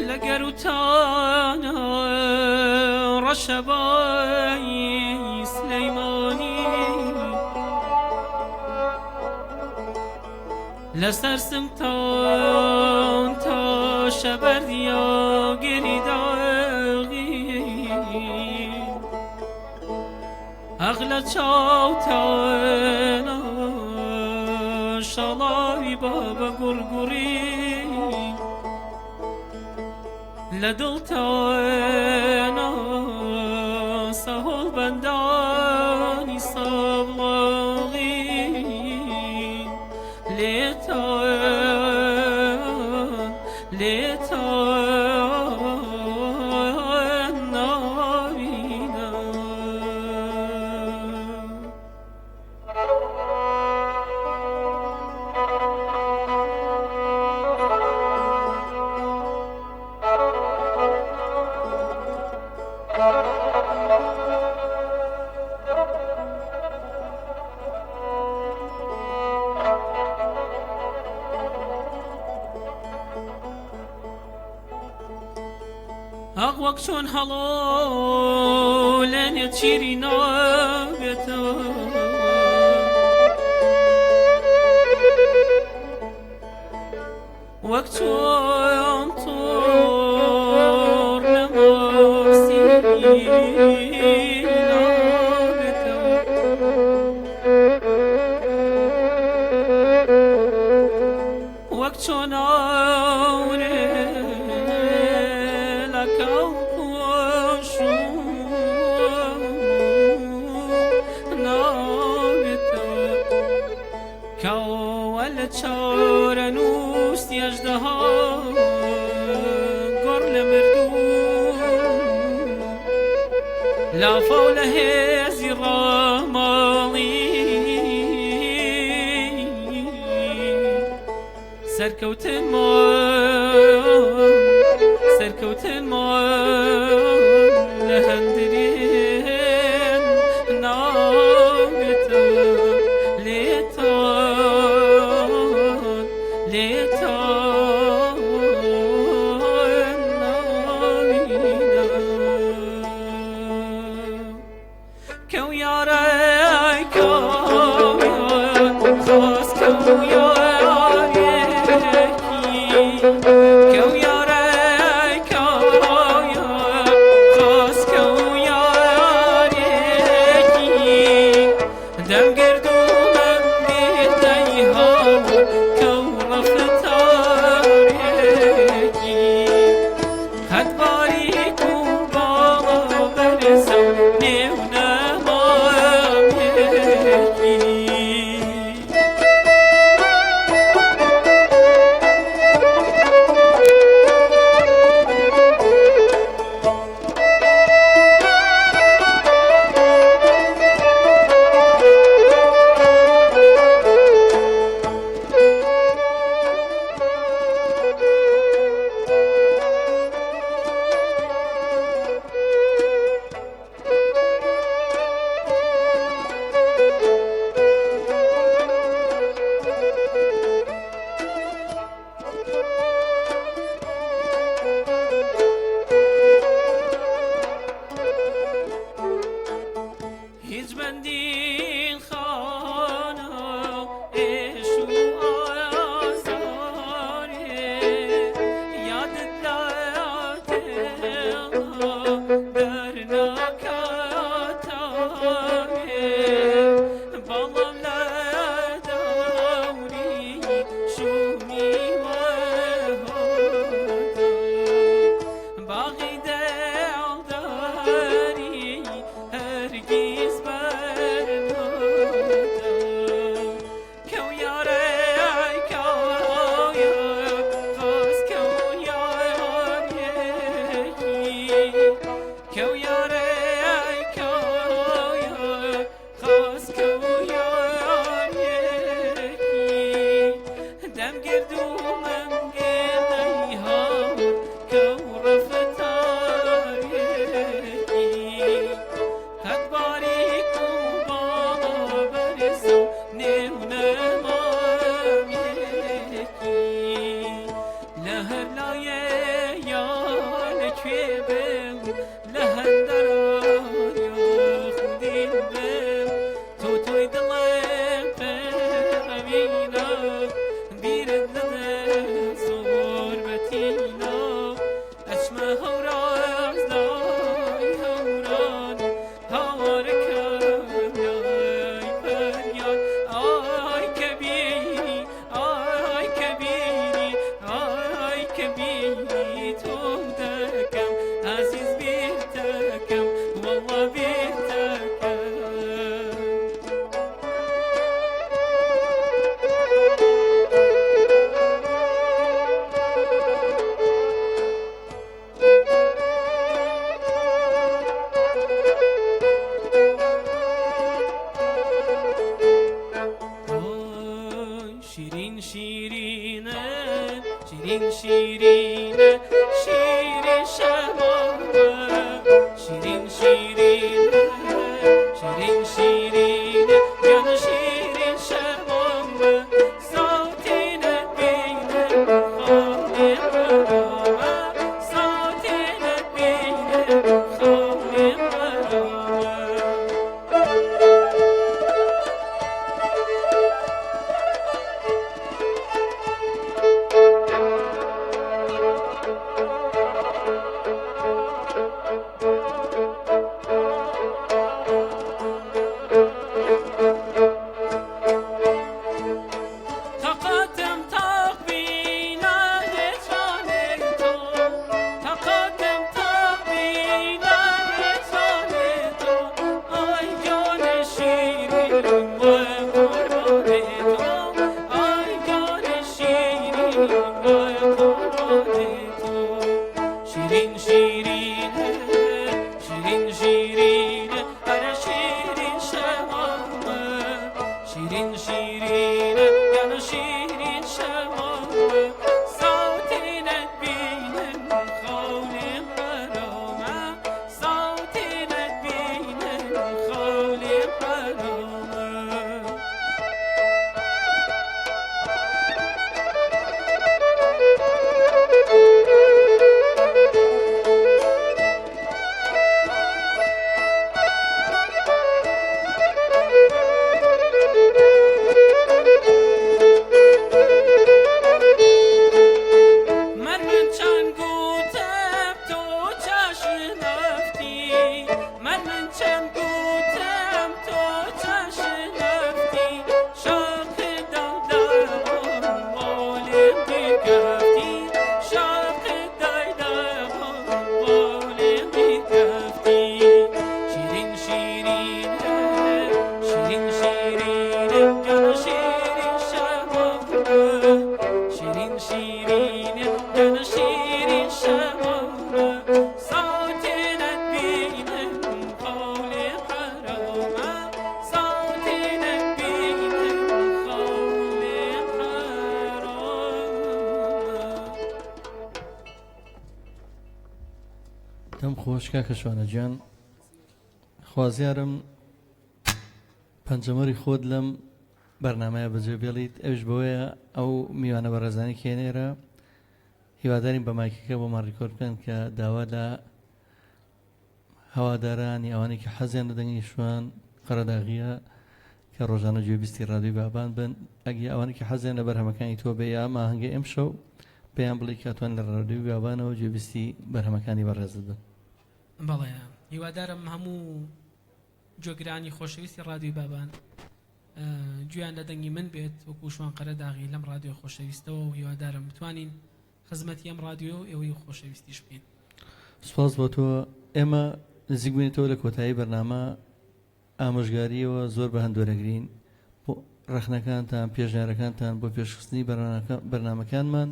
لقروتانا رشباي سليماني لسرسم تان تا شبرديا قريداغي أغلى تشاوتانا شلاوي بابا قرقري لدلتانا سهل بنداني صبلاغي ليتان نابينا أغوك شون حلو لن يتشيري ناقتا وقت شون طور نماسي ناقتا وقت شون چارنوس دەستی ئەژدەها گۆڕ لە مردوو لافاو لە هێزی ڕاماڵی سەرکەوتنمان لە هەندرێن ناوێتە لێتان ناوینە کەو یارەی کاویان خاس کەو عزیز بیرتر شیرین شیرین شیرین انا شیرین شمامه شیرین شیرین انا شیرین شمامه صوتی نبینم خولی حرامه صوتی نبینم خولی حرامه من چند گوتم تو چش نفتی من چند گوتم تو چش نفتی شاق دادم والیم دیگفتی شاق دادم والیم دیگفتی شیرین شیرین شیرین شیرین گل شیرین شمامه شیرین شیرین گل شیرین شمامه صوتی نبینم قولی حرامه صوتی نبینم قولی حرامه دەم خۆش کاکە شوانەجیان خوازیارم پەنجەمەری خۆت لەم بەرنامەیە بەجێ بێڵیت ئەوش بەوەیە ئەو میوانە بەڕێزانی کێنێرە هیوادارین بە مایکەکە بۆمان ڕیکۆرد بکەن کە داوا لە هەوادارانی ئەوانەی کە حەزیان لە دەنگی شوان قەرەداغیە کە ڕۆژانە گوێبیستی ڕادیۆی بابان بن ئەگە ئەوانەی کە حەزیان لە بەرهەمەکانی تۆ بێ یا ماهەنگە ئەمشەو پێیان بڵێ کاتوان لە ڕادیۆی بابانەوە گوێبیستی بەرهەمەکانی بەڕێزت بن بەڵێ هیوادارم هەموو جۆگرانی خۆشەویستی ڕادیۆی بابان گویان لە دەنگی من بێت وەکو شوان قەرەداغی لەم ڕادیۆ خۆشەویستەوە و هیوادارم بتوانین خزمەتی ئەم ڕادیۆ ئێوەی خۆشەویستیش بکەین سپاس بۆ تۆ ئێمە نزیک بووینەوە لە کۆتایی بەرنامە ئامۆژگاریەوە زۆر بە هەندوەرەگرین بۆ ڕەخنەکانتان پێشنیارەکانتان بۆ پێشخستنی بەرنامەکانمان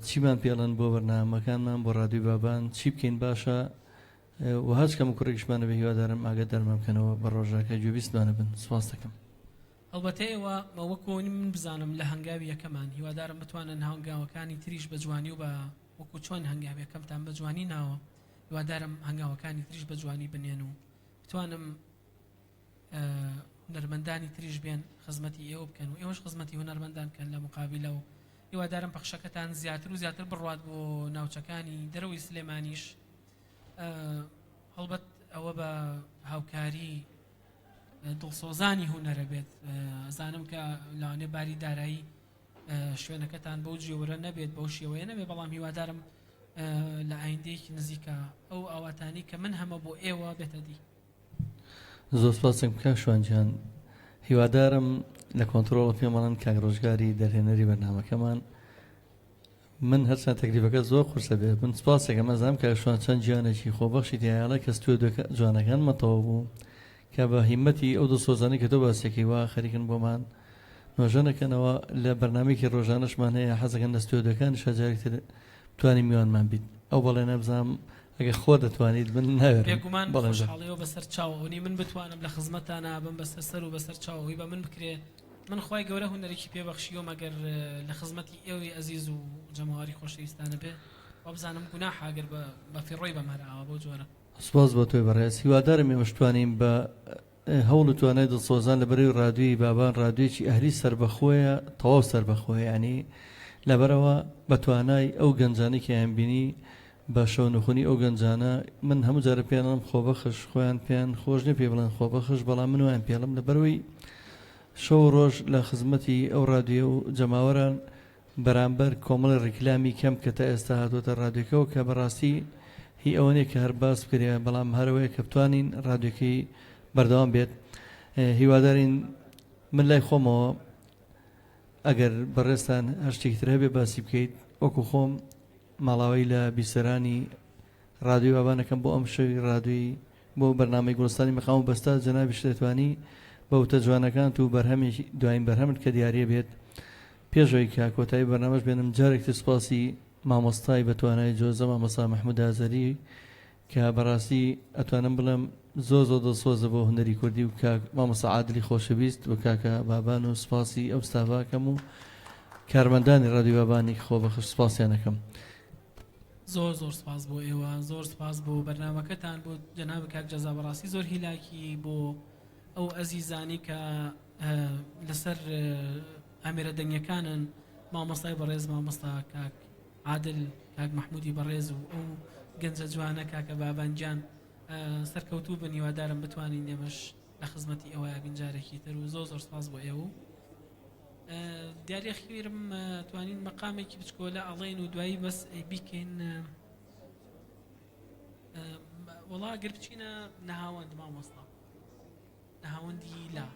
چیمان پێڵەن بۆ بەرنامەکانمان بۆ ڕادیۆی بابان چی بکەین باشە و هەچ کەم کوڕێکشمانە بە هیوادارم ئاگە دەرمان بکەنەوە بە ڕۆژاکە گوێبیستمانە بن سپاس دەکەم ئەلبەتە ئێوە وەکۆنی من بزانم لە هەنگاوی یەکەمان هیوادارم بتوانن هەنگاوەکانی تریش بە جوانی و بە وەکو چۆن هەنگاوی یەکەمتان بە جوانی ناوە هیوادارم هەنگاوەکانی تریش بە جوانی بنێن و بتوانم هونەرمەندانی تریش بێن خزمەتی ئێوە بکەن و ئێوەش خزمەتی هونەرمەندان بکەن لە مقابلە و هیوادارم پەخشەکەتان زیاتر و زیاتر بڕوات بۆ ناوچەکانی دەرەوەی سلێمانیش هەڵبەت ئەوە بە هاوکاری دڵسۆزانی هونەرە بێت زانم کە لەوانێ باری دارایی شوێنەکەتان بەو جێوەرە نەبێت بەو شێوەیە نەبێت بەڵام هیوادارم لە ئایندەیەکی نزیکە ئەو ئاواتانی کە من هەمە بۆ ئێوە بێتە دی زۆر سپاسم کاک شوانجیان هیوادارم لە کۆنتڕۆڵە پێمەڵەن کاک ڕۆژگاری دەرهێنەری بەرنامەکەمان من هەرچەند تەکلیفەکە زۆر قورسە بێت من سپاسێکە مەزانم کاک شوان چەند گیانێکی خۆبەخشی تایاڵە کە ستۆدیۆ جوانەکانمەتەوە بوو کە بە هیمەتی ئەو دڵسۆزانەی کە تۆ باسێکی وا خەریکن بۆمان نۆژەنەکەنەوە لە بەرنامێکی ڕۆژانەشمان هەیە حەزەکەن لە ستۆدیۆکانی شەجارێکتر بتوانین میوانمان بیت ئەو بەڵێ نەبزانم ئەگە خۆ دەتوانیت من ناوێرم بێگومان خۆشحاڵیەوە بەسەر چاوەنی من بتوانم لە خزمەتانە بم بەسەر سەر و بەسەر چاوەوەی بە من بکرێ من خۆی گەورە هونەرێکی پێبەخشیەوە مەگەر لە خزمەتی ئێوەی ئەزیز و جەماوەری خۆشەویستانە بێ و بزانم گوناح ئەگەر بە فیڕۆی بەم هەرەوە بۆ جۆرە سپاس بۆ تۆی بەڕێز هیوادارم ئێمەش توانین بە هەوڵ و توانای دڵسۆزان لەبەرەوەی ڕادیۆی بابان ڕادیۆیەکی ئەهلی سەربەخۆیە تەواو سەربەخۆیە ینی لەبەرەوە بە توانای ئەو گەنجانەی کە ئەیان بینی بە شەونخونی ئەو گەنجانە من هەموو جارە پێڵم خۆبەخش خۆیان پێیان خۆش نە پێ بڵێن خۆبەخش بەڵام من ویان پێڵم لەبەرەوەی شەو ڕۆژ لە خزمەتی ئەو ڕادیۆ و جەماوەران بەرامبەر کۆمەڵی ڕیکلامی کەم کە تا ئێستا هاتوۆتە ڕادیۆکەوە کە بەڕاستی هی ئەوەنێ کە هەر باس بکرێ بەڵام هەرەوەیە کە بتوانین ڕادیۆکەی بەردەوام بێت هیوادارین من لای خۆمەوە ئەگەر بەڕێستان هەر شتێکتر هەبێ باسی بکەیت وەکو خۆم ماڵاوی لە بیسەرانی ڕادیۆ بابانەکەم بۆ ئەم شەوی ڕادیۆی بۆ بەرنامەی گوڵستانی مەقام و بەستا جەنابیش دەتوانی بەوتە جوانەکان و بەرهەمێکی دوایین بەرهەمت کە دیارە بێت پێشەوەی کە کۆتایی بەرنامەش بێنم جارێکتر سپاسی مامۆستای بەتوانای جۆزە مامۆستا محمود ئازەری کە بەڕاستی ئەتوانم بڵێم زۆر دڵسۆزە بۆ هونەری کوردی و مامۆستا عادلی خۆشەویست و کاکە بابان و سپاسی ئەو ستافاکەم و کارمەندانی ڕادیۆ بابانی خۆ بەخش سپاسیانەکەم. زۆر سپاس بۆ ئێوە، زۆر سپاس بۆ بەرنامەکەتان، بۆ جەناب کاک جەزا بەڕاستی زۆر هیلاکی بۆ ئەو ئەزیزانی کە لەسەر ئامێرە دەنگەکانن، مامۆستای بەڕێز مامۆستا کاک عادل، کاک محمودی بەڕێز و ئەو گەنجە جوانە کاکە بابانجان سەرکەوتوو بن. هیوادارم بتوانین ئێمەش لە خزمەتی ئەوە بینجارێکی تر و زۆر سپاس بۆ ئێوە. دیارە خێرم توانین مەقامێکی بچکۆلە ئەڵێن و دوایی بەس بیکەین وەڵا گەر بچینە نەهاوەند مامۆستا، نەهاوەندی لا.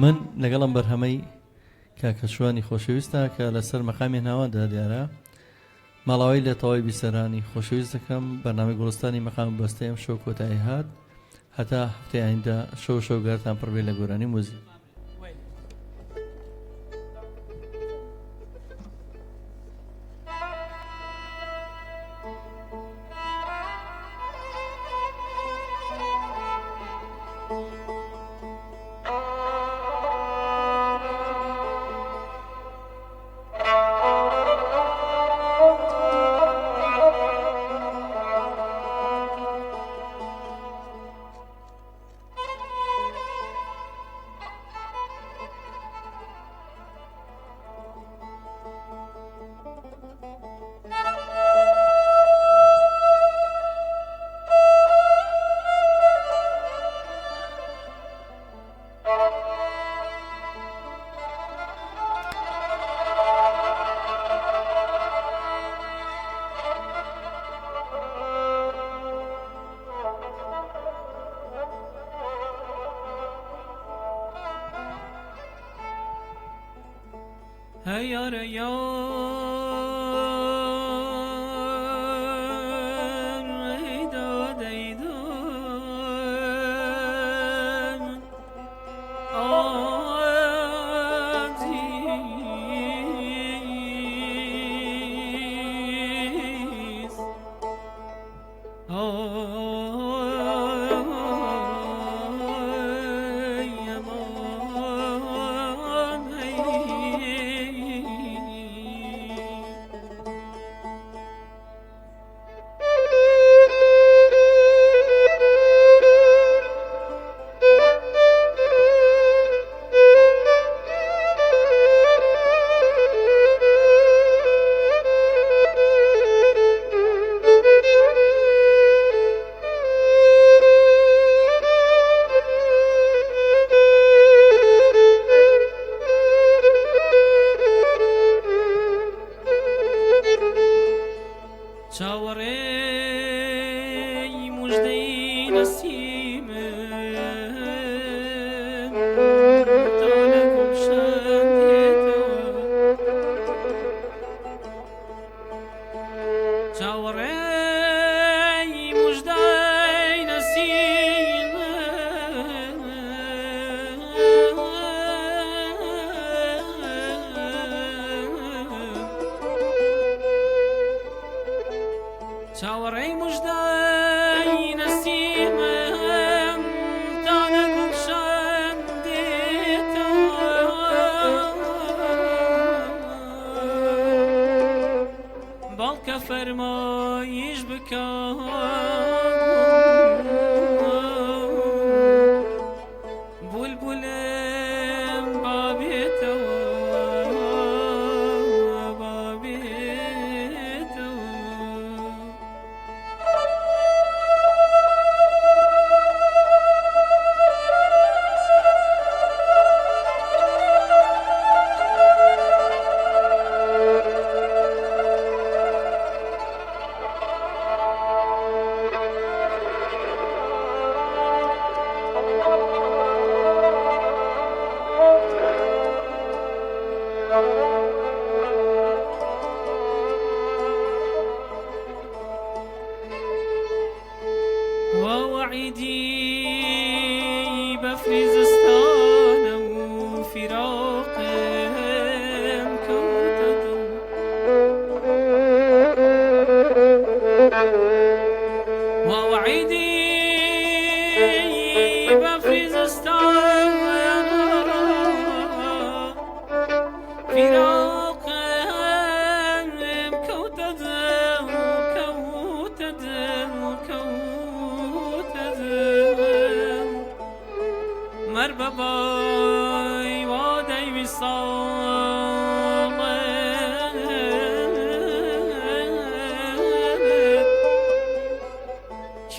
من لەگەڵم بەرهەمەی کاکە شوانی خۆشەویستە کە لەسەر مەقامی ناوەندا دیارە ماڵاوی لە تەواوی بیسەرانی خۆشەویست دەکەم. بەرنامەی گوڵستانی مەقام بەستەیەم شەو کۆتایی هات، هەتا هەفتەی ئایندا شەوگارتان پڕبێ لە گۆرانی موزیک.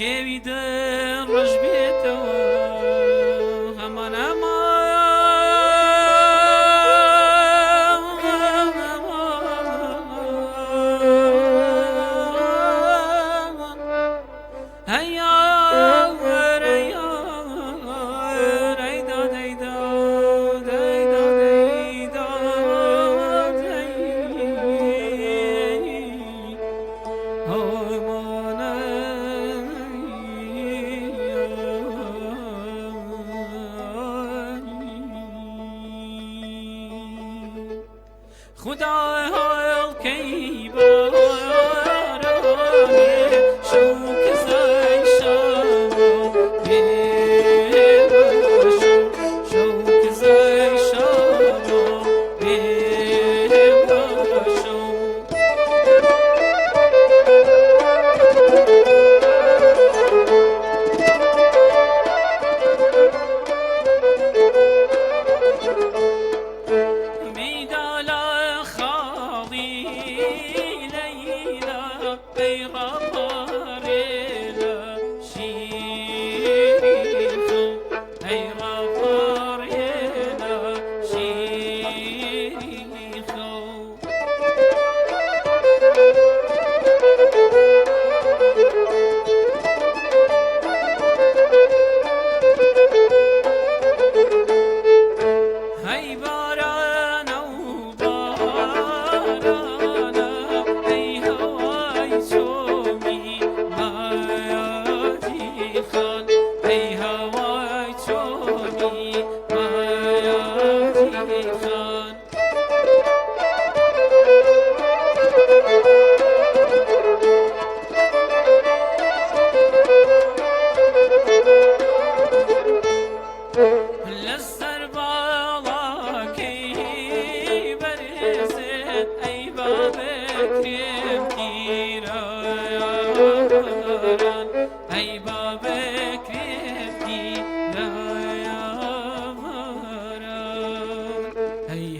کێوی دەڕەش بێتەوە هەمان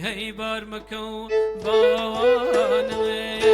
هەی بار مەکە و باوانێ